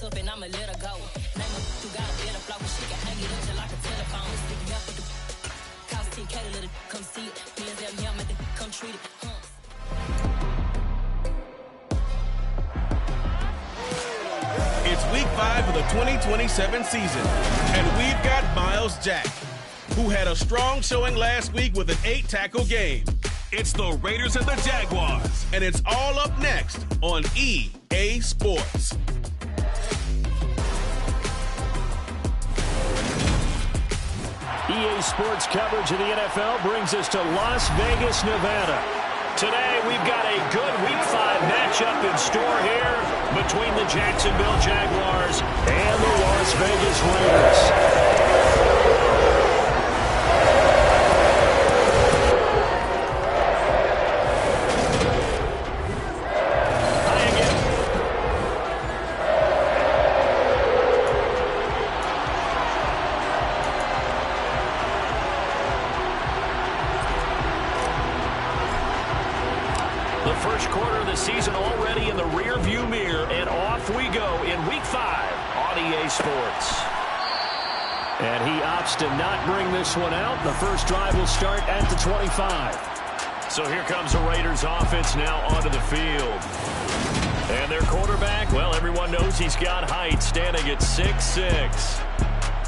up and I'ma let her go. Name her, you got a better flow, she can hang it up just like a telephone. Stick me up with the call TK to let it come see it. Me and them here, make it come treat it. It's week 5 of the 2027 season, and we've got Myles Jack, who had a strong showing last week with an 8-tackle game. It's the Raiders and the Jaguars, and it's all up next on EA Sports. EA Sports coverage of the NFL brings us to Las Vegas, Nevada. Today, we've got a good Week 5 matchup in store here between the Jacksonville Jaguars and the Las Vegas Raiders. Season already in the rear-view mirror, and off we go in Week 5 on EA Sports. And he opts to not bring this one out. The first drive will start at the 25. So here comes the Raiders offense now onto the field. And their quarterback, well, everyone knows he's got height, standing at 6'6".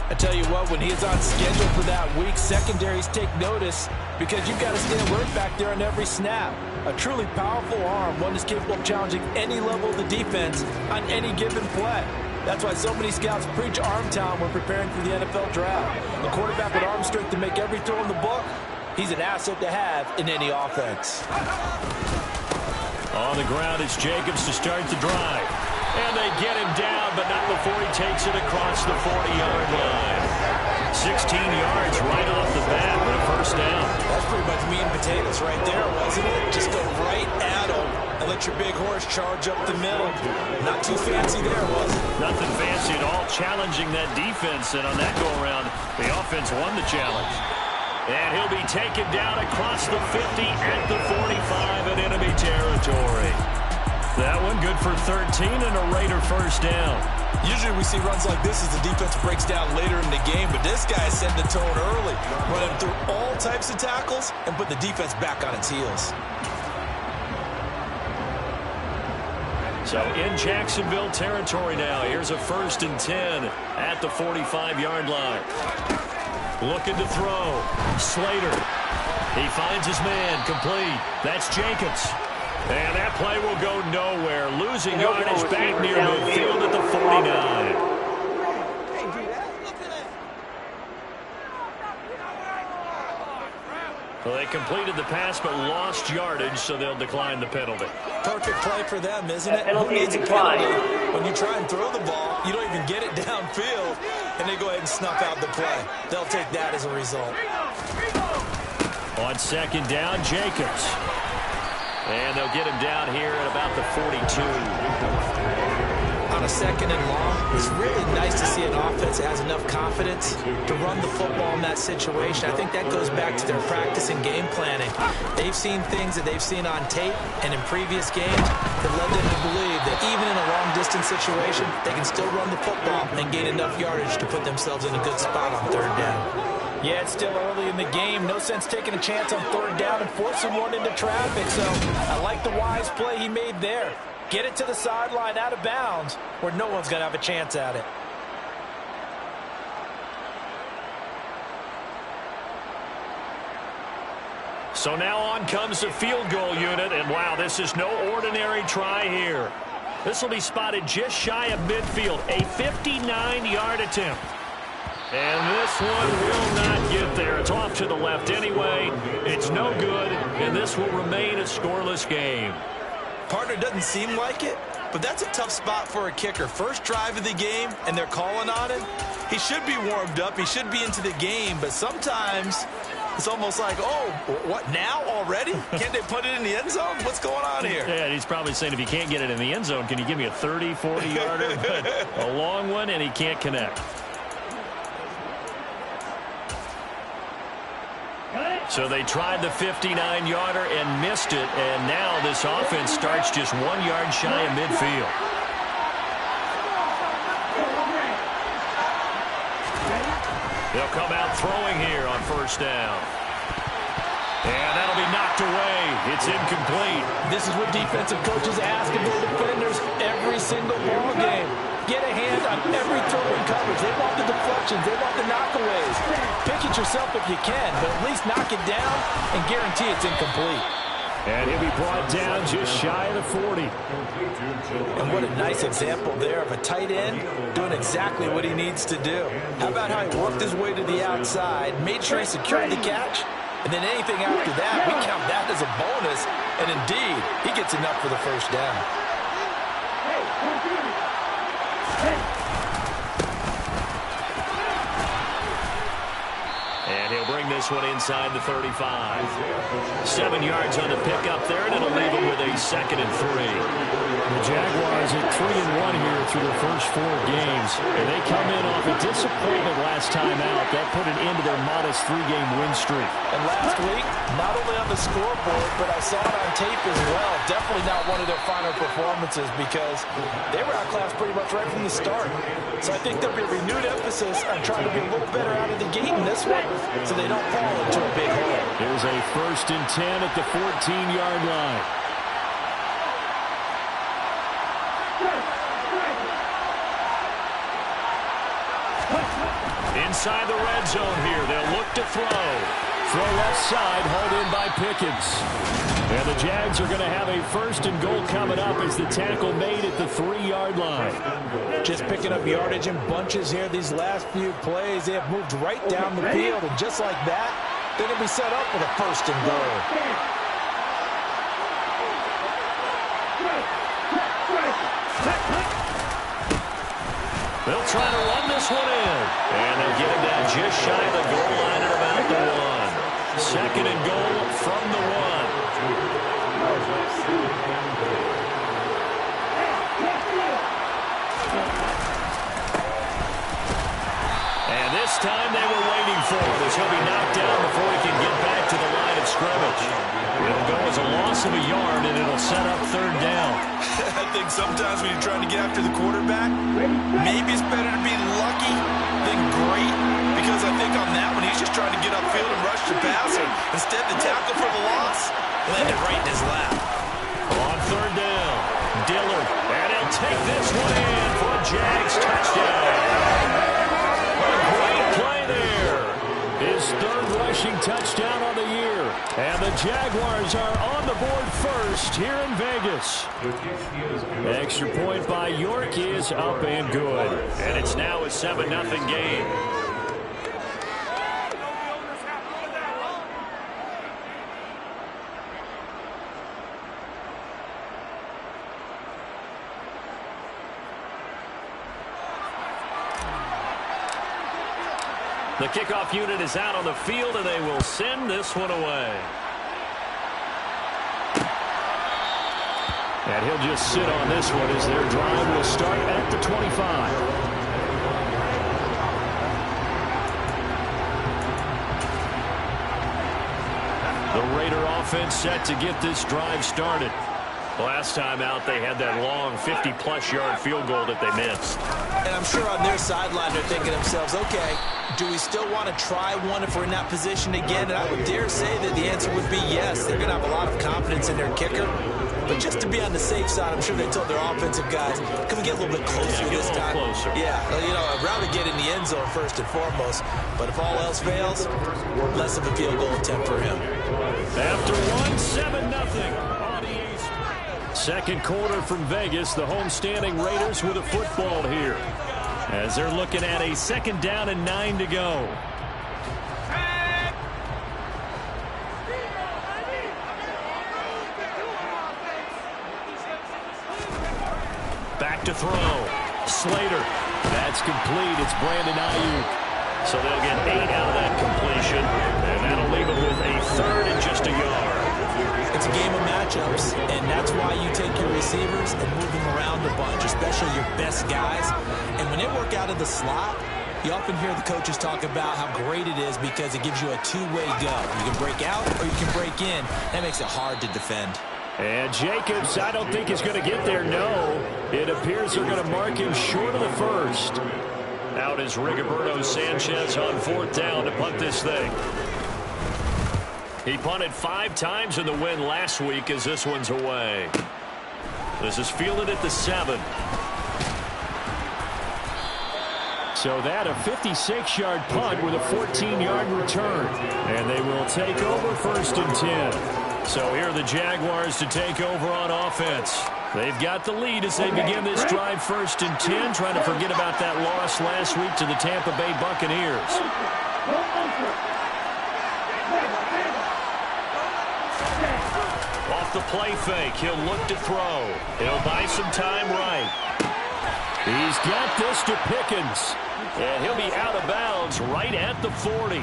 I tell you what, when he's on schedule for that week, secondaries take notice because you've got to stay alert back there on every snap. A truly powerful arm, one that's capable of challenging any level of the defense on any given play. That's why so many scouts preach arm talent when preparing for the NFL draft. A quarterback with arm strength to make every throw in the book, he's an asset to have in any offense. On the ground, it's Jacobs to start the drive. And they get him down, but not before he takes it across the 40-yard line. 16 yards right off the bat with a first down. That's pretty much meat and potatoes right there, wasn't it? Just go right at him and let your big horse charge up the middle. Not too fancy there, was it? Nothing fancy at all, challenging that defense. And on that go-around, the offense won the challenge. And he'll be taken down across the 50 at the 45 in enemy territory. That one good for 13 and a Raider first down. Usually we see runs like this as the defense breaks down later in the game, but this guy is setting the tone early, running through all types of tackles and put the defense back on its heels. So in Jacksonville territory now, here's a 1st and 10 at the 45-yard line. Looking to throw. Slater. He finds his man, complete. That's Jacobs. And that play will go nowhere. Losing yardage back near midfield at the 49. Well, they completed the pass but lost yardage, so they'll decline the penalty. Perfect play for them, isn't it? Who needs a penalty? When you try and throw the ball, you don't even get it downfield, and they go ahead and snuff out the play. They'll take that as a result. On 2nd down, Jacobs. And they'll get him down here at about the 42. On a 2nd and long, it's really nice to see an offense that has enough confidence to run the football in that situation. I think that goes back to their practice and game planning. They've seen things that they've seen on tape and in previous games that led them to believe that even in a long-distance situation, they can still run the football and gain enough yardage to put themselves in a good spot on 3rd down. Yeah, it's still early in the game. No sense taking a chance on 3rd down and forcing one into traffic. So I like the wise play he made there. Get it to the sideline out of bounds where no one's going to have a chance at it. So now on comes the field goal unit. And wow, this is no ordinary try here. This will be spotted just shy of midfield. A 59-yard attempt. And this one will not get there. It's off to the left anyway. It's no good, and this will remain a scoreless game. Partner doesn't seem like it, but that's a tough spot for a kicker. First drive of the game, and they're calling on him. He should be warmed up. He should be into the game, but sometimes it's almost like, oh, what, now already? Can't they put it in the end zone? What's going on here? Yeah, he's probably saying if you can't get it in the end zone, can you give me a 30, 40-yarder? But a long one, and he can't connect. So they tried the 59-yarder and missed it, and now this offense starts just 1 yard shy of midfield. They'll come out throwing here on first down. And that'll be knocked away. It's incomplete. This is what defensive coaches ask of their defenders every single ball game. Get a hand on every throw in coverage. They want the deflections. They want the knockaways. Pick it yourself if you can, but at least knock it down and guarantee it's incomplete. And he'll be brought down just shy of the 40. And what a nice example there of a tight end doing exactly what he needs to do. How about how he worked his way to the outside, made sure he secured the catch, and then anything after that, we count that as a bonus. And indeed, he gets enough for the first down. And he'll bring this one inside the 35. 7 yards on the pickup there, and it'll leave him with a 2nd and 3. The Jaguars at 3-1 here through their first 4 games. And they come in off a disappointment last time out. That put an end to their modest 3-game win streak. And last week, not only on the scoreboard, but I saw it on tape as well. Definitely not one of their finer performances because they were outclassed pretty much right from the start. So I think there'll be a renewed emphasis on trying to be a little better out of the gate in this one so they don't fall into a big hole. Here's a 1st and 10 at the 14-yard line. Inside the red zone here, they'll look to throw. Throw left side, hauled in by Pickens. And the Jags are going to have a 1st and goal coming up as the tackle made at the 3-yard line. Just picking up yardage in bunches here these last few plays. They have moved right down the field, and just like that, they're going to be set up with a 1st and goal. They'll try to run this one in. And they'll get him down just shy of the goal line at about the 1. 2nd and goal from the 1. And this time they were waiting for it as he'll be knocked down before he can get back to the line of scrimmage. It'll go as a loss of a yard, and it'll set up 3rd down. I think sometimes when you're trying to get after the quarterback, maybe it's better to be lucky than great, because I think on that one, he's just trying to get upfield and rush the passer. Instead, the tackle for the loss landed right in his lap. On 3rd down, Dillard, and he'll take this one in for a Jags touchdown. A great play there. His 3rd rushing touchdown on the year. And the Jaguars are on the board first here in Vegas. Extra point by York is up and good. And it's now a 7-0 game. The kickoff unit is out on the field, and they will send this one away. And he'll just sit on this one as their drive will start at the 25. The Raider offense set to get this drive started. Last time out, they had that long 50-plus yard field goal that they missed. And I'm sure on their sideline they're thinking to themselves, okay, do we still want to try one if we're in that position again? And I would dare say that the answer would be yes. They're going to have a lot of confidence in their kicker. But just to be on the safe side, I'm sure they told their offensive guys, can we get a little bit closer this time? Closer. Yeah, you know, I'd rather get in the end zone first and foremost. But if all else fails, less of a field goal attempt for him. After 7-0. 2nd quarter from Vegas, the homestanding Raiders with a football here, as they're looking at a 2nd down and 9 to go. Back to throw. Slater. That's complete. It's Brandon Ayuk. So they'll get 8 out of that completion, and that'll leave them with a 3rd and just a yard. It's a game of matchups, and that's why you take your receivers and move them around a bunch, especially your best guys. And when they work out of the slot, you often hear the coaches talk about how great it is because it gives you a two-way go. You can break out or you can break in. That makes it hard to defend. And Jacobs, I don't think is going to get there, no. It appears they're going to mark him short of the 1st. Out is Rigoberto Sanchez on 4th down to punt this thing. He punted 5 times in the win last week as this one's away. This is fielded at the 7. So that a 56-yard punt with a 14-yard return. And they will take over 1st and 10. So here are the Jaguars to take over on offense. They've got the lead as they begin this drive 1st and 10, trying to forget about that loss last week to the Tampa Bay Buccaneers. Off the play fake, he'll look to throw. He'll buy some time right. He's got this to Pickens. And he'll be out of bounds right at the 40.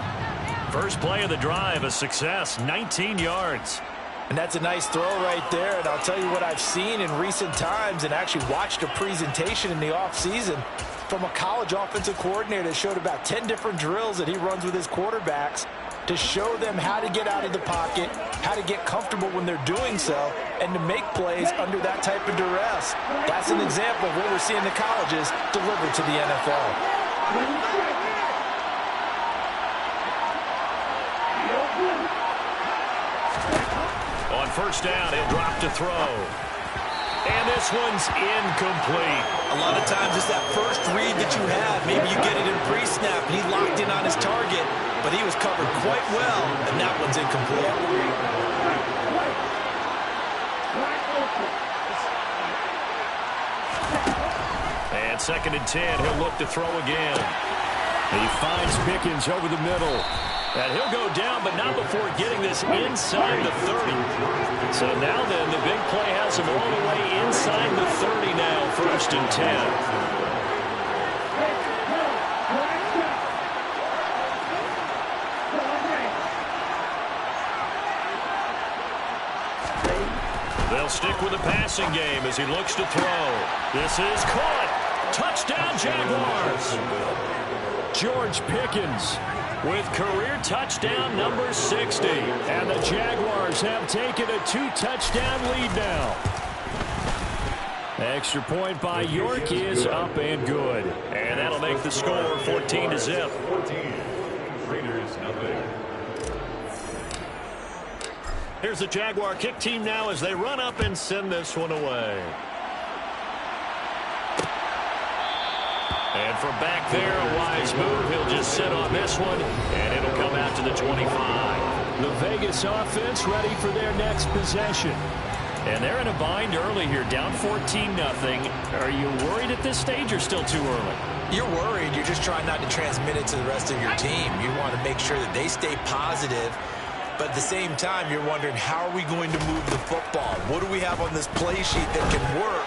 First play of the drive, a success, 19 yards. And that's a nice throw right there. And I'll tell you what I've seen in recent times and actually watched a presentation in the offseason from a college offensive coordinator that showed about 10 different drills that he runs with his quarterbacks to show them how to get out of the pocket, how to get comfortable when they're doing so, and to make plays under that type of duress. That's an example of what we're seeing the colleges deliver to the NFL. On 1st down, he'll drop to throw. And this one's incomplete. A lot of times it's that first read that you have. Maybe you get it in pre-snap, and he locked in on his target, but he was covered quite well, and that one's incomplete. And 2nd and 10, he'll look to throw again. He finds Pickens over the middle. And he'll go down, but not before getting this inside the 30. So now then, the big play has him all the way inside the 30 now, 1st and 10. They'll stick with the passing game as he looks to throw. This is caught. Touchdown, Jaguars. George Pickens with career touchdown number 60. And the Jaguars have taken a 2-touchdown lead now. Extra point by York is up and good. And that'll make the score 14-0. Here's the Jaguar kick team now as they run up and send this one away. And from back there, a wise move. He'll just sit on this one, and it'll come out to the 25. The Vegas offense ready for their next possession. And they're in a bind early here, down 14-0. Are you worried at this stage or still too early? You're worried. You're just trying not to transmit it to the rest of your team. You want to make sure that they stay positive. But at the same time, you're wondering, how are we going to move the football? What do we have on this play sheet that can work?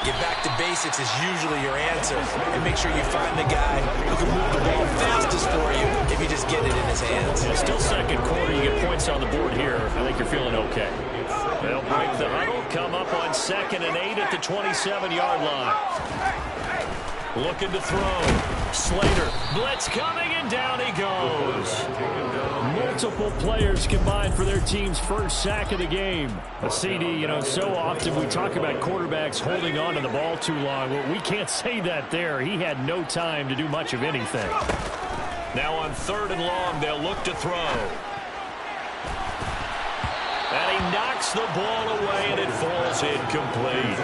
Get back to basics is usually your answer. And make sure you find the guy who can move the ball fastest for you if you just get it in his hands. Yeah, still 2nd quarter. You get points on the board here. I think you're feeling okay. They'll break the huddle, come up on 2nd and 8 at the 27-yard line. Looking to throw. Slater. Blitz coming, and down he goes. Multiple players combined for their team's first sack of the game. A CD, so often we talk about quarterbacks holding on to the ball too long. Well, we can't say that there. He had no time to do much of anything. Now on 3rd and long, they'll look to throw. And he knocks the ball away, and it falls incomplete.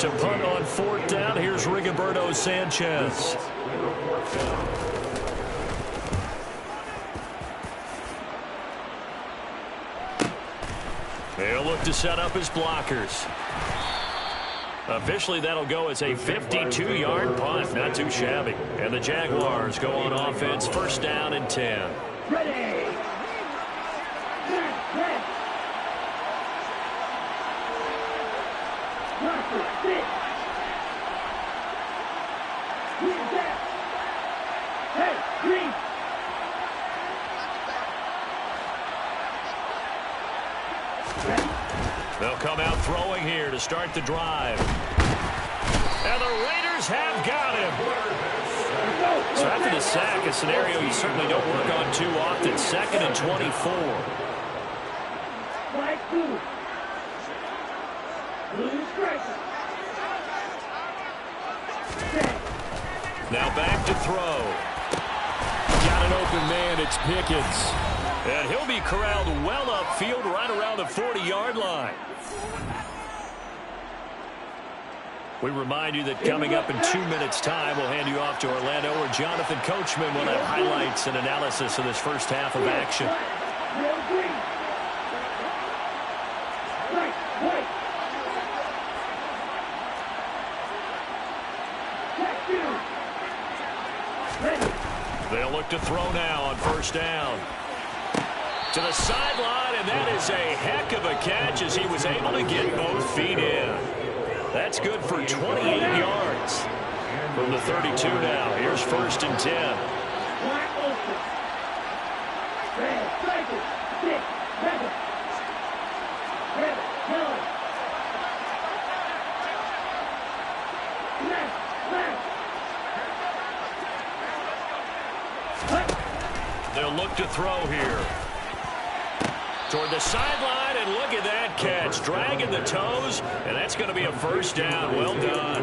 To punt on 4th down, here's Rigoberto Sanchez. They'll look to set up his blockers. Officially, that'll go as a 52-yard punt. Not too shabby. And the Jaguars go on offense, 1st down and 10. Ready. They'll come out throwing here to start the drive. And the Raiders have got him. So after the sack, a scenario you certainly don't work on too often. 2nd and 24. Strike 2. Blue striker. Set. Now back to throw. Got an open man. It's Pickens. And he'll be corralled well upfield right around the 40-yard line. We remind you that coming up in 2 minutes' time, we'll hand you off to Orlando, where Jonathan Coachman will have highlights and analysis of this first half of action. They'll look to throw now on first down. To the sideline, and that is a heck of a catch as he was able to get both feet in. That's good for 28 yards. From the 32 now, here's 1st and 10. They'll look to throw here. Toward the sideline, and look at that catch. Dragging the toes, and that's going to be a first down. Well done.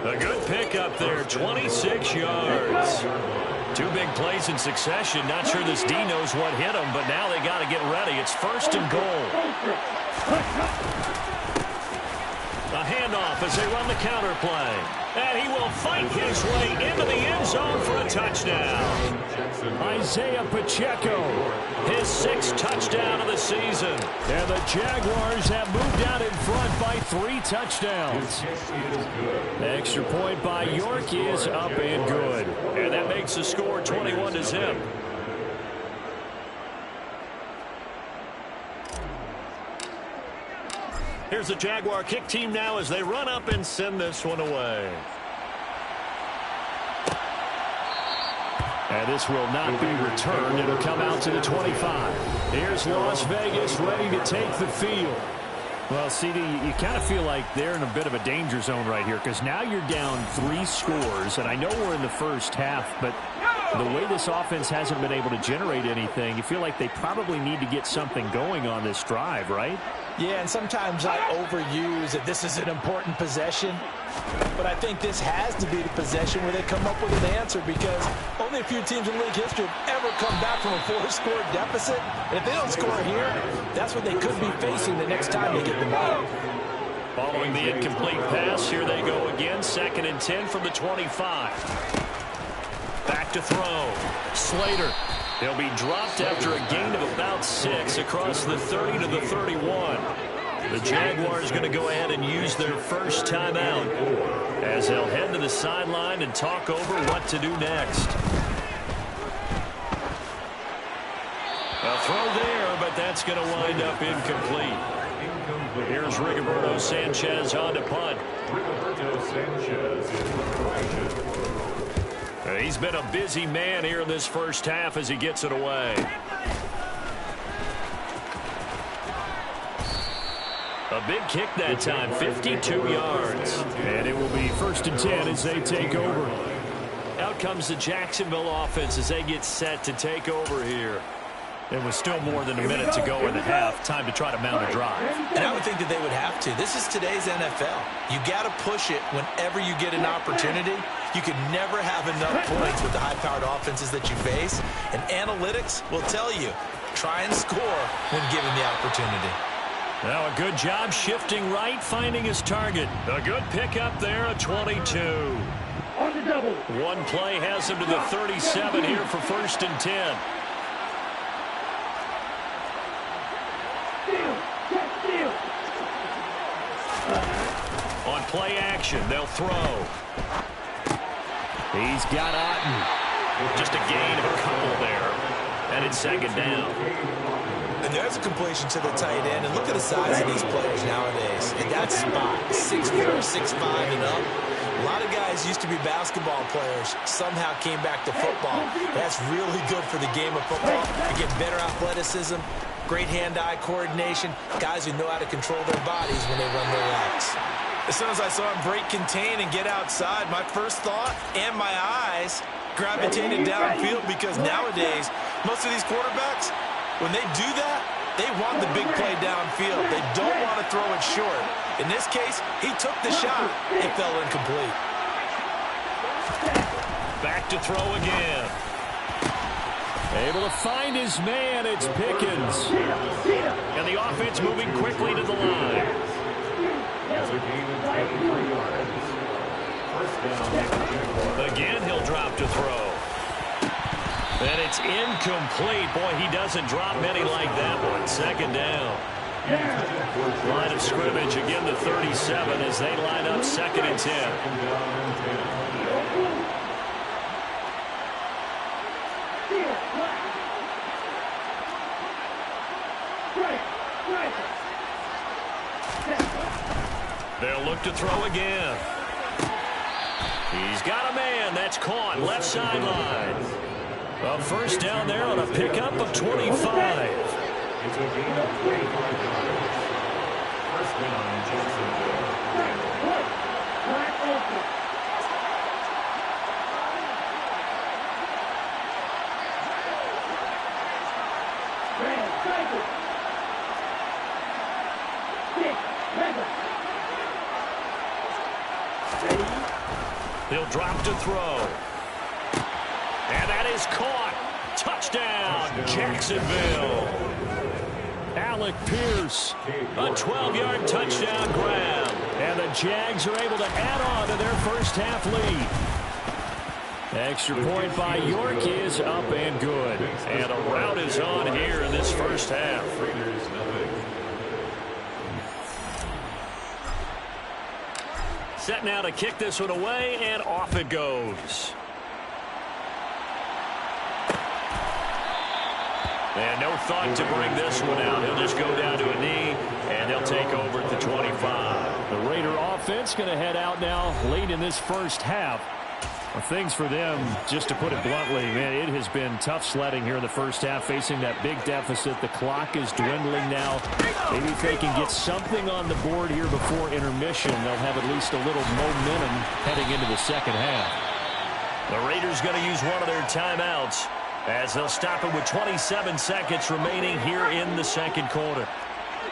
A good pickup there, 26 yards. 2 big plays in succession. Not sure this D knows what hit him, but now they got to get ready. It's 1st and goal. A handoff as they run the counter play. And he will fight his way into the end zone for a touchdown. Isaiah Pacheco, his 6th touchdown of the season. And the Jaguars have moved out in front by 3 touchdowns. The extra point by York is up and good. And that makes the score 21-0. Here's the Jaguar kick team now as they run up and send this one away. And this will not be returned. It'll come out to the 25. Here's Las Vegas ready to take the field. Well, CD, you kind of feel like they're in a bit of a danger zone right here because now you're down 3 scores, and I know we're in the first half, but the way this offense hasn't been able to generate anything, you feel like they probably need to get something going on this drive, right? Yeah, and sometimes I overuse that this is an important possession, but I think this has to be the possession where they come up with an answer because only a few teams in league history have ever come back from a 4-score deficit. And if they don't score here, that's what they could be facing the next time they get the ball. Following the incomplete pass, here they go again. 2nd and 10 from the 25. Back to throw. Slater. He'll be dropped after a gain of about 6 across the 30 to the 31. The Jaguars going to go ahead and use their first timeout as they'll head to the sideline and talk over what to do next. A throw there, but that's going to wind up incomplete. Here's Rigoberto Sanchez on to punt. He's been a busy man here in this first half as he gets it away. A big kick that time, 52 yards. And it will be 1st and 10 as they take over. Out comes the Jacksonville offense as they get set to take over here. There was still more than a minute to go in the half. Time to try to mount a drive. And I would think that they would have to. This is today's NFL. You got to push it whenever you get an opportunity. You could never have enough points with the high-powered offenses that you face. And analytics will tell you, try and score when given the opportunity. Now a good job shifting right, finding his target. A good pickup there, a 22. On the double. One play has him to the 37 here for 1st and 10. On play action, they'll throw. He's got Otten. Just a gain of a couple there. And it's 2nd down. And there's a completion to the tight end. And look at the size of these players nowadays. And that spot, 6'4", 6'5", and up. A lot of guys used to be basketball players, somehow came back to football. That's really good for the game of football. You get better athleticism, great hand-eye coordination, guys who know how to control their bodies when they run their routes. As soon as I saw him break contain and get outside, my first thought and my eyes gravitated downfield because nowadays, most of these quarterbacks, when they do that, they want the big play downfield. They don't want to throw it short. In this case, he took the shot. It fell incomplete. Back to throw again. Able to find his man. It's Pickens. And the offense moving quickly to the line. Again, he'll drop to throw. And it's incomplete. Boy, he doesn't drop many like that one. Second down. Line of scrimmage, again the 37 as they line up 2nd and 10. They'll look to throw again. He's got a man. That's caught. Left sideline. A first down there on a pickup of 25. It's a gain of 25 yards. First down, Jacksonville. Flat open. Red, cycle. 6, Ready? He'll drop to throw. And that is caught. Touchdown, Jacksonville. Alec Pierce, a 12-yard touchdown grab. And the Jags are able to add on to their first half lead. Extra point by York is up and good. And a rout is on here in this first half. Set now to kick this one away, and off it goes. And no thought to bring this one out. He'll just go down to a knee, and they'll take over at the 25. The Raider offense going to head out now late in this first half. Well, things for them, just to put it bluntly, man, it has been tough sledding here in the first half, facing that big deficit. The clock is dwindling now. Maybe if they can get something on the board here before intermission, they'll have at least a little momentum heading into the second half. The Raiders going to use one of their timeouts as they'll stop it with 27 seconds remaining here in the second quarter.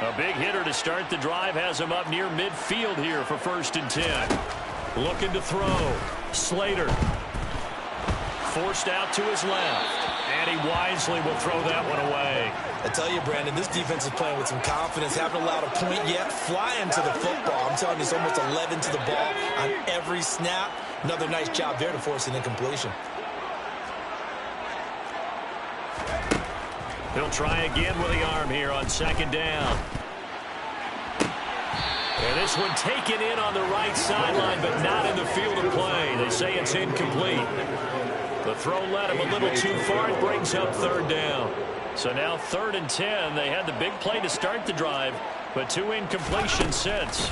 A big hitter to start the drive has him up near midfield here for 1st and 10. Looking to throw. Slater. Forced out to his left. And he wisely will throw that one away. I tell you, Brandon, this defense is playing with some confidence. Haven't allowed a point yet. Flying to the football. I'm telling you, it's almost 11 to the ball on every snap. Another nice job there to force an incompletion. He'll try again with the arm here on 2nd down. And this one taken in on the right sideline, but not in the field of play. They say it's incomplete. The throw led him a little too far. It brings up 3rd down. So now 3rd and 10. They had the big play to start the drive, but 2 incompletions since.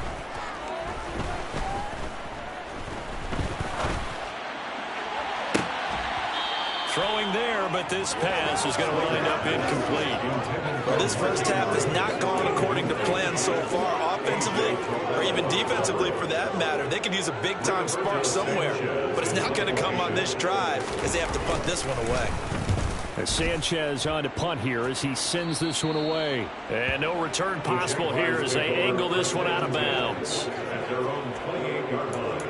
Throwing there, but this pass is going to wind up incomplete. Well, this first half has not gone according to plan so far, offensively or even defensively for that matter. They could use a big-time spark somewhere, but it's not going to come on this drive as they have to punt this one away. Sanchez on to punt here as he sends this one away. And no return possible here as they angle this one out of bounds. At their own 28-yard line.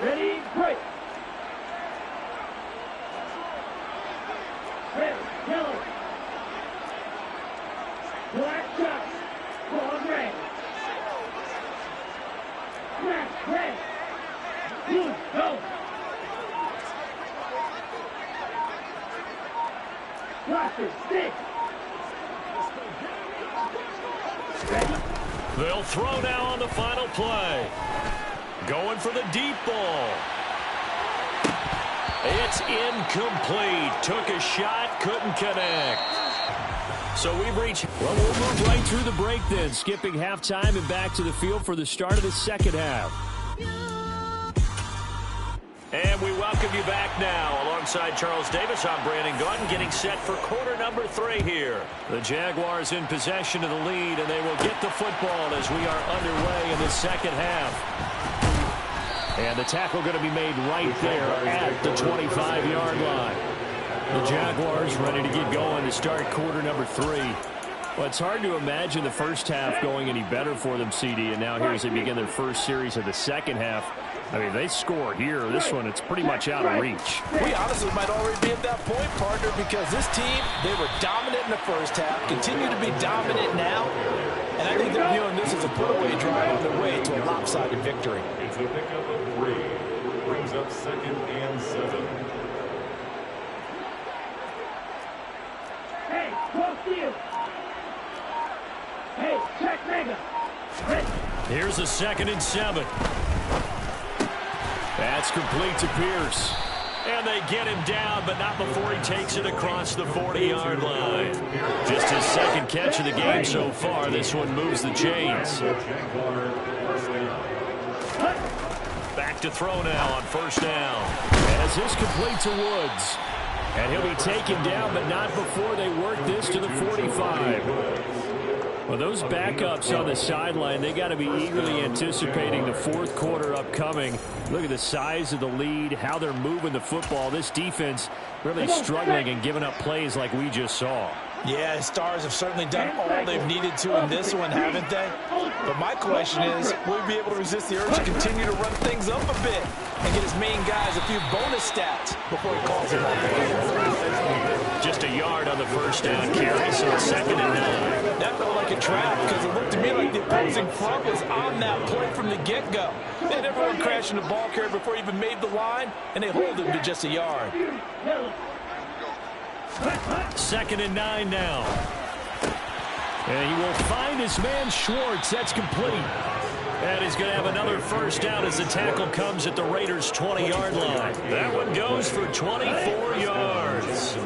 Ready, break. Red, yellow. Black shot. Ball red. Black, red. Blue, go. Blaster, stick. Ready. They'll throw now on the final play. Going for the deep ball. It's incomplete. Took a shot, couldn't connect. So we've reached... Well, we'll move right through the break then, skipping halftime and back to the field for the start of the second half. And we welcome you back now. Alongside Charles Davis, I'm Brandon Gaudin, getting set for quarter number 3 here. The Jaguars in possession of the lead, and they will get the football as we are underway in the second half. And the tackle going to be made right there at the 25-yard line. The Jaguars ready to get going to start quarter number 3. Well, it's hard to imagine the first half going any better for them, CD, and now here as they begin their first series of the second half. I mean, they score here. This one, it's pretty much out of reach. We honestly might already be at that point, partner, because this team, they were dominant in the first half, continue to be dominant now, and I think they're viewing this as a put-away drive on their way to a lopsided victory. It's a pickup of 3. Brings up 2nd and 7. Hey, close field. Hey, check mega. Here's a 2nd and 7. That's complete to Pierce. And they get him down, but not before he takes it across the 40-yard line. Just his second catch of the game so far. This one moves the chains. Back to throw now on first down. As this complete to Woods. And he'll be taken down, but not before they work this to the 45. Well, those backups on the sideline, they got to be eagerly anticipating the fourth quarter upcoming. Look at the size of the lead, how they're moving the football. This defense really struggling and giving up plays like we just saw. Yeah, Stars have certainly done all they've needed to in this one, haven't they? But my question is, will we be able to resist the urge to continue to run things up a bit and get his main guys a few bonus stats before he calls them off? Just a yard on the first down carry, so it's 2nd and 9. That felt like a trap because it looked to me like the opposing front was on that play from the get-go. They had everyone crashing the ball carrier before he even made the line, and they hold him to just a yard. 2nd and 9 now. And he will find his man Schwartz. That's complete. And he's going to have another first down as the tackle comes at the Raiders' 20-yard line. That one goes for 24 yards.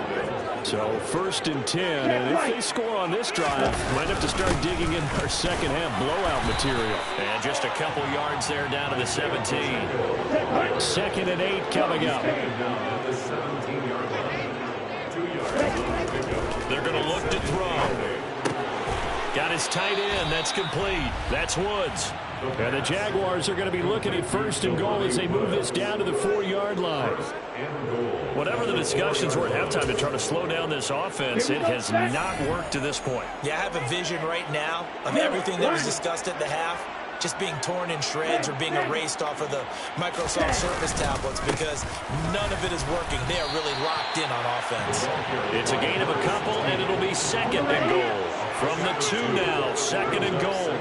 So 1st and 10, and if they score on this drive, might have to start digging in our second half blowout material. And just a couple yards there down to the 17. 2nd and 8 coming up. They're going to look to throw. Got his tight end. That's complete. That's Woods. And the Jaguars are going to be looking at 1st and goal as they move this down to the 4-yard line. Whatever the discussions were at halftime to try to slow down this offense, it has not worked to this point. Yeah, I have a vision right now of everything that was discussed at the half just being torn in shreds or being erased off of the Microsoft Surface tablets because none of it is working. They are really locked in on offense. It's a gain of a couple, and it'll be 2nd and goal. From the 2 now, 2nd and goal.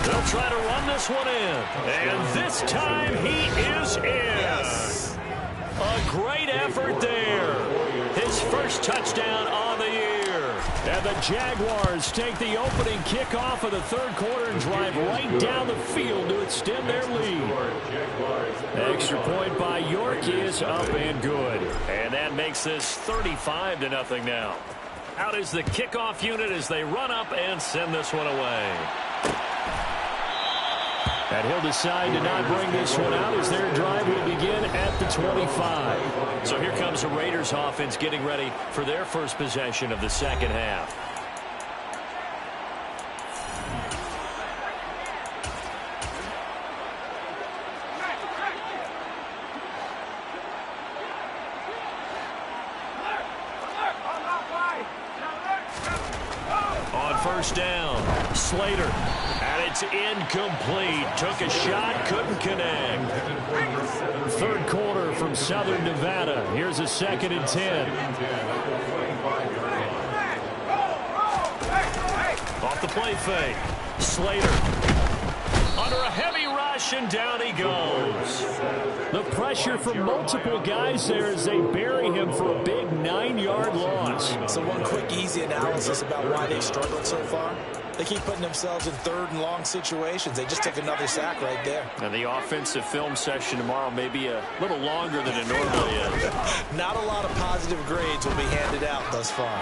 They'll try to run this one in. And this time he is in. Yes. A great effort there. His first touchdown on the year. And the Jaguars take the opening kickoff of the third quarter and drive right down the field to extend their lead. Extra point by York is up and good. And that makes this 35-0 now. Out is the kickoff unit as they run up and send this one away. And he'll decide to not bring this one out as their drive will begin at the 25. So here comes the Raiders offense getting ready for their first possession of the second half. On first down, Slater. And it's incomplete. Took a shot, couldn't connect. Third quarter from Southern Nevada. Here's a 2nd and 10. Off the play fake. Slater. Under a heavy rush, and down he goes. The pressure from multiple guys there as they bury him for a big 9-yard loss. So one quick, easy analysis about why they've struggled so far. They keep putting themselves in 3rd and long situations. They just took another sack right there. And the offensive film session tomorrow may be a little longer than it normally is. Not a lot of positive grades will be handed out thus far.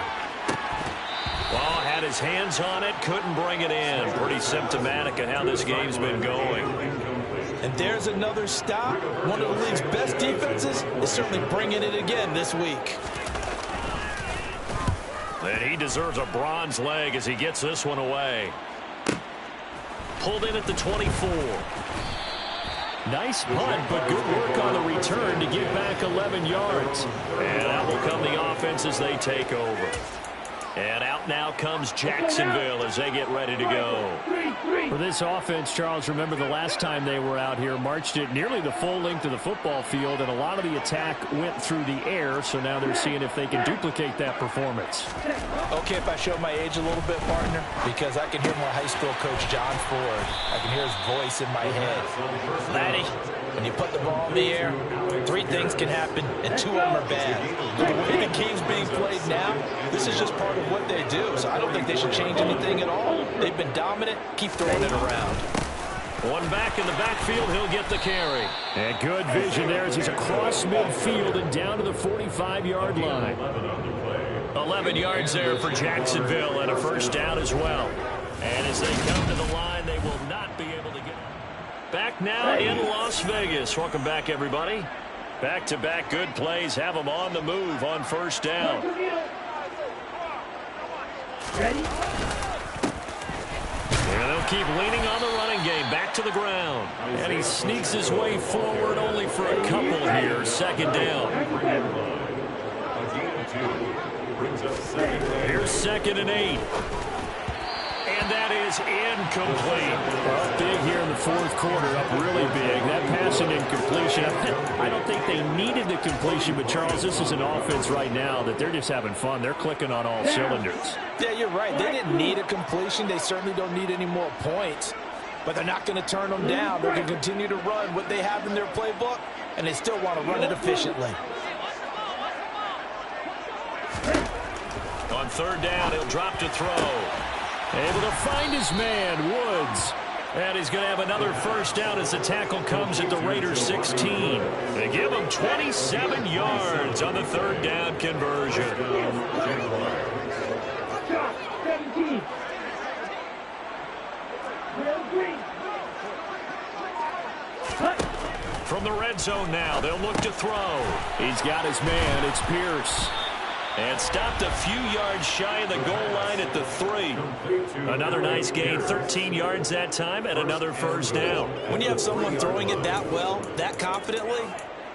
Well, had his hands on it, couldn't bring it in. Pretty symptomatic of how this game's been going. And there's another stop. One of the league's best defenses is certainly bringing it again this week. And he deserves a bronze leg as he gets this one away. Pulled in at the 24. Nice punt, but good work on the return to get back 11 yards. And out will come the offense as they take over. And out now comes Jacksonville as they get ready to go. For this offense, Charles, remember the last time they were out here, marched it nearly the full length of the football field, and a lot of the attack went through the air, so now they're seeing if they can duplicate that performance. Okay, if I show my age a little bit, partner, because I can hear my high school coach, John Ford. I can hear his voice in my head. Laddie, when you put the ball in the air, 3 things can happen, and 2 of them are bad. The way the game's being played now, this is just part of what they do, so I don't think they should change anything at all. They've been dominant. Keep throwing it around. One back in the backfield, he'll get the carry. And good vision there as he's across midfield and down to the 45-yard line. 11 yards there for Jacksonville and a first down as well. And as they come to the line, they will not be able to get it. Back now in Las Vegas. Welcome back, everybody. Back-to-back good plays have them on the move on first down. Ready? And they'll keep leaning on the running game. Back to the ground. And he sneaks his way forward only for a couple here. Second down. Here's 2nd and 8. And that is incomplete. Well, big here in the 4th quarter, up really big. That passing incompletion, I don't think they needed the completion, but Charles, this is an offense right now that they're just having fun. They're clicking on all cylinders. Yeah, you're right. They didn't need a completion. They certainly don't need any more points. But they're not going to turn them down. They're going to continue to run what they have in their playbook, and they still want to run it efficiently. On 3rd down, he'll drop to throw. Able to find his man, Woods. And he's going to have another first down as the tackle comes at the Raiders 16. They give him 27 yards on the 3rd down conversion. 17. From the red zone now, they'll look to throw. He's got his man, it's Pierce. And stopped a few yards shy of the goal line at the 3. Another nice gain, 13 yards that time, and another first down. When you have someone throwing it that well, that confidently,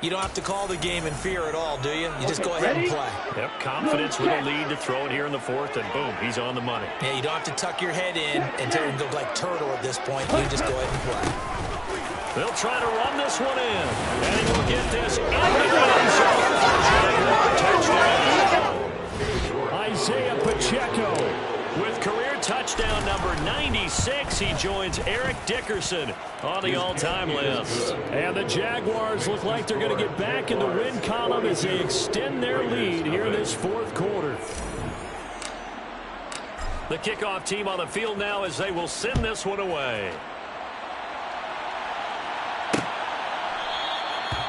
you don't have to call the game in fear at all, do you? You just go ahead and play. Yep, confidence with a lead to throw it here in the 4th, and boom, he's on the money. Yeah, you don't have to tuck your head in and go like turtle at this point. You just go ahead and play. They'll try to run this one in, and he will get this in the end zone. Touchdown. Isaiah Pacheco with career touchdown number 96. He joins Eric Dickerson on the all-time list. And the Jaguars look like they're going to get back in the win column as they extend their lead here in this 4th quarter. The kickoff team on the field now as they will send this one away.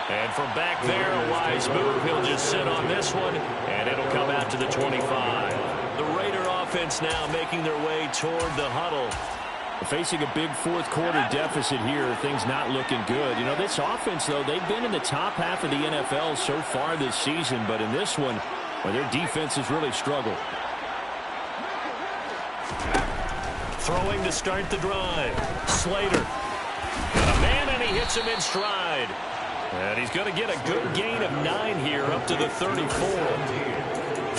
And from back there, a wise move. He'll just sit on this one, and it'll come out to the 25. The Raider offense now making their way toward the huddle. Facing a big 4th quarter deficit here, things not looking good. You know, this offense, though, they've been in the top half of the NFL so far this season, but in this one, well, their defense has really struggled. Throwing to start the drive. Slater. And a man, and he hits him in stride. And he's going to get a good gain of 9 here up to the 34.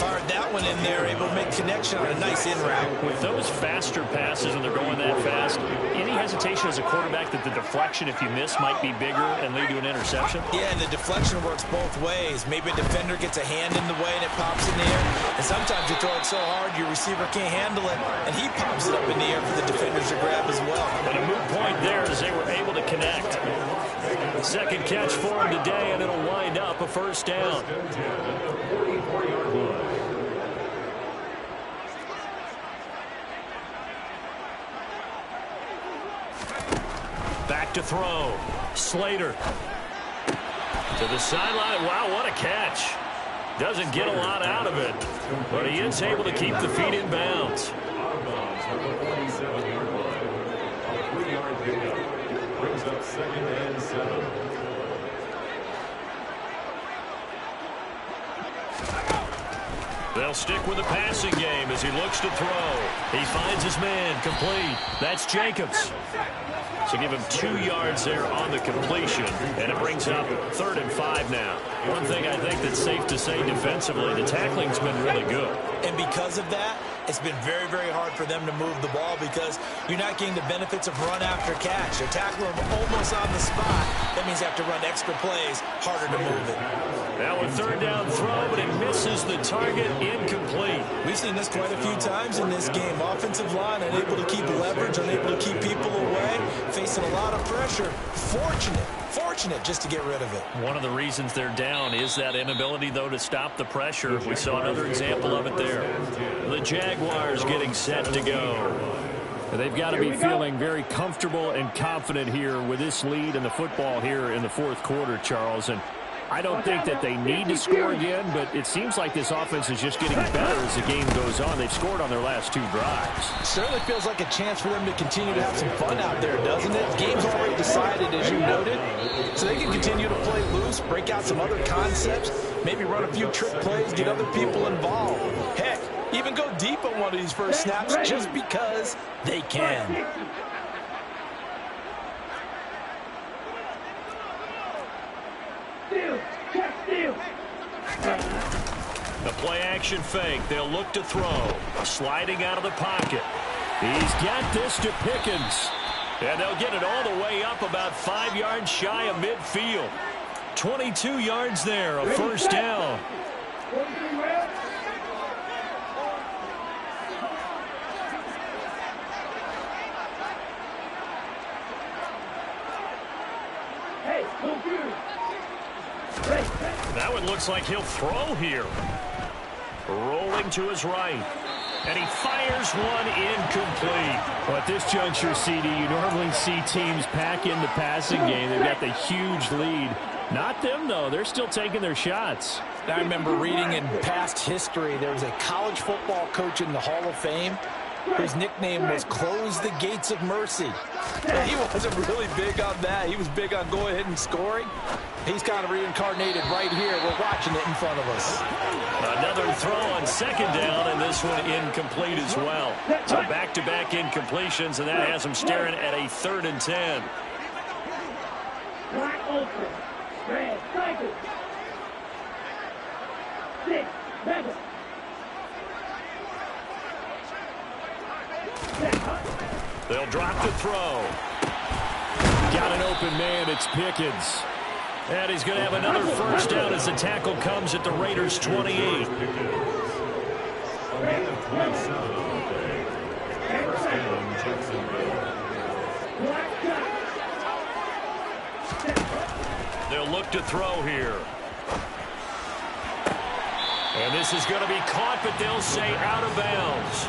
Fired that one in there, able to make connection on a nice in route. With those faster passes and they're going that fast, any hesitation as a quarterback that the deflection, if you miss, might be bigger and lead to an interception? Yeah, and the deflection works both ways. Maybe a defender gets a hand in the way and it pops in the air. And sometimes you throw it so hard your receiver can't handle it, and he pops it up in the air for the defenders to grab as well. And a moot point there as they were able to connect. Second catch for him today, and it'll wind up a first down. Back to throw. Slater. To the sideline. Wow, what a catch. Doesn't get a lot out of it, but he is able to keep the feet in bounds. Brings up 2nd and 7. They'll stick with the passing game as he looks to throw. He finds his man complete. That's Jacobs. So give him 2 yards there on the completion, and it brings up 3rd and 5 now. One thing I think that's safe to say defensively, the tackling's been really good. And because of that, it's been very, very hard for them to move the ball because you're not getting the benefits of run after catch. They're tackling them almost on the spot. That means they have to run extra plays, harder to move it. Now a 3rd down throw, but it misses the target, incomplete. We've seen this quite a few times in this game. Offensive line unable to keep leverage, unable to keep people away, facing a lot of pressure. Fortunate just to get rid of it. One of the reasons they're down is that inability, though, to stop the pressure. We saw another example of it there. The Jaguars getting set to go. They've got to be feeling very comfortable and confident here with this lead and the football here in the 4th quarter, Charles. And I don't think that they need to score again, but it seems like this offense is just getting better as the game goes on. They've scored on their last 2 drives. Certainly feels like a chance for them to continue to have some fun out there, doesn't it? Game's already decided, as you noted, so they can continue to play loose, break out some other concepts, maybe run a few trick plays, get other people involved. Heck, even go deep on one of these first snaps just because they can. The play-action fake. They'll look to throw. Sliding out of the pocket. He's got this to Pickens. And they'll get it all the way up about 5 yards shy of midfield. 22 yards there, a 1st down. That one looks like he'll throw here. Rolling to his right. And he fires one incomplete. Well, at this juncture, CD, you normally see teams pack in the passing game. They've got the huge lead. Not them, though. They're still taking their shots. I remember reading in past history, there was a college football coach in the Hall of Fame whose nickname was Close the Gates of Mercy. But he wasn't really big on that. He was big on going ahead and scoring. He's kind of reincarnated right here. We're watching it in front of us. Another throw on 2nd down, and this one incomplete as well. So back-to-back incompletions, and that has them staring at a 3rd and 10. They'll drop the throw. Got an open man. It's Pickens. And he's going to have another 1st down as the tackle comes at the Raiders' 28. They'll look to throw here. And this is going to be caught, but they'll say out of bounds.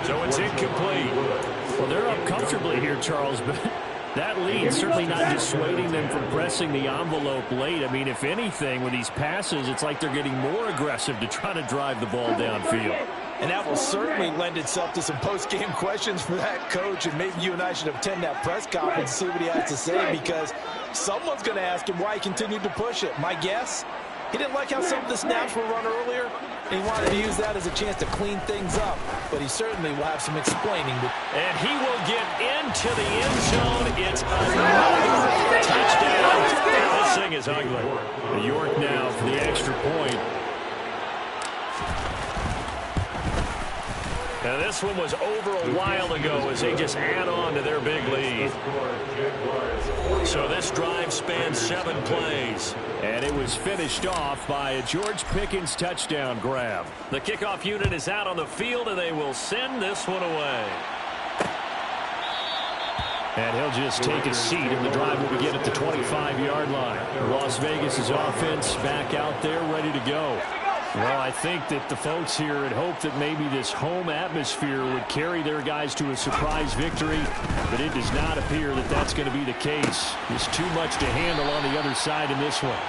So it's incomplete. Well, they're up comfortably here, Charles, but that lead certainly not dissuading them from pressing the envelope late. I mean, if anything, with these passes, it's like they're getting more aggressive to try to drive the ball downfield. And that will certainly lend itself to some post-game questions for that coach, and maybe you and I should attend that press conference and see what he has to say, because someone's going to ask him why he continued to push it. My guess, he didn't like how some of the snaps were run earlier, and he wanted to use that as a chance to clean things up, but he certainly will have some explaining to. And he will get into the end zone. It's another touchdown. This thing is ugly. York now for the extra point. And this one was over a while ago as they just add on to their big lead. So this drive spans 7 plays. And it was finished off by a George Pickens touchdown grab. The kickoff unit is out on the field, and they will send this one away. And he'll just take a seat, and the drive will begin at the 25-yard line. Las Vegas' offense back out there ready to go. Well, I think that the folks here had hoped that maybe this home atmosphere would carry their guys to a surprise victory, but it does not appear that that's going to be the case. There's too much to handle on the other side in this one.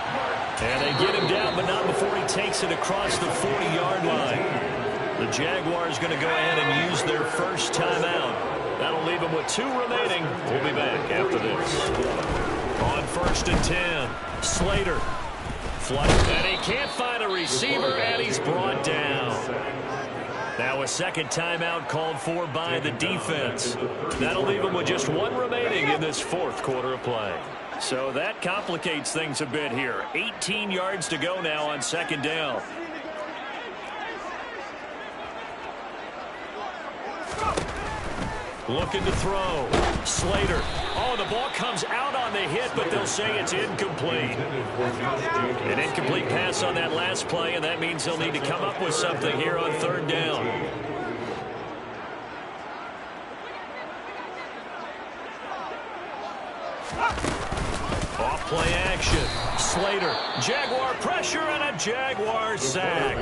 And they get him down, but not before he takes it across the 40-yard line. The Jaguars going to go ahead and use their first timeout. That'll leave them with 2 remaining. We'll be back after this. On 1st and 10, Slater. And he can't find a receiver, and he's brought down. Now a second timeout called for by the defense. That'll leave them with just one remaining in this fourth quarter of play. So that complicates things a bit here. 18 yards to go now on second down. Looking to throw. Slater. Oh, the ball comes out on the hit, but they'll say it's incomplete. An incomplete pass on that last play, and that means they'll need to come up with something here on third down. Off play action. Slater. Jaguar pressure and a Jaguar sack.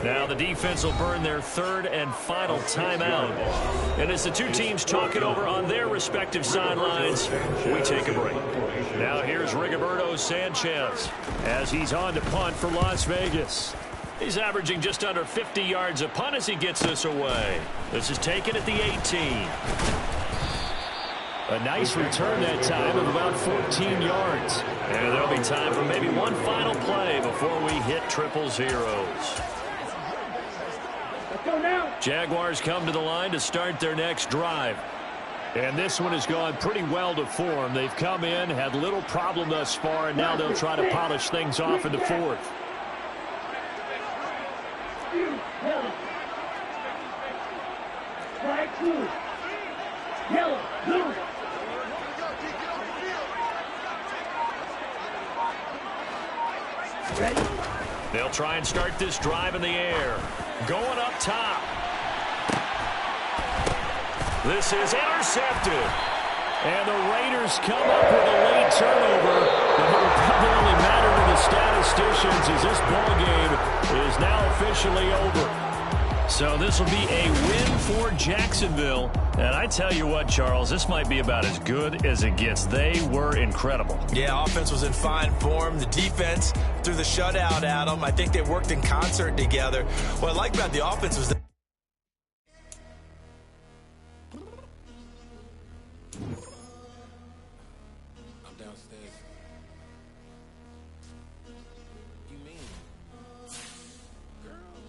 Now the defense will burn their third and final timeout. And as the two teams talk it over on their respective sidelines, we take a break. Now here's Rigoberto Sanchez as he's on to punt for Las Vegas. He's averaging just under 50 yards a punt as he gets this away. This is taken at the 18. A nice return that time of about 14 yards. And there'll be time for maybe one final play before we hit triple zeros. Jaguars come to the line to start their next drive. And this one has gone pretty well to form. They've come in, had little problem thus far, and now they'll try to polish things off in the fourth. Flag 2. Yellow, blue. Ready? They'll try and start this drive in the air. Going up top. This is intercepted. And the Raiders come up with a late turnover. But it will probably only matter to the statisticians as this ball game is now officially over. So this will be a win for Jacksonville. And I tell you what, Charles, this might be about as good as it gets. They were incredible. Yeah, offense was in fine form. The defense threw the shutout at them. I think they worked in concert together. What I like about the offense was that I'm downstairs.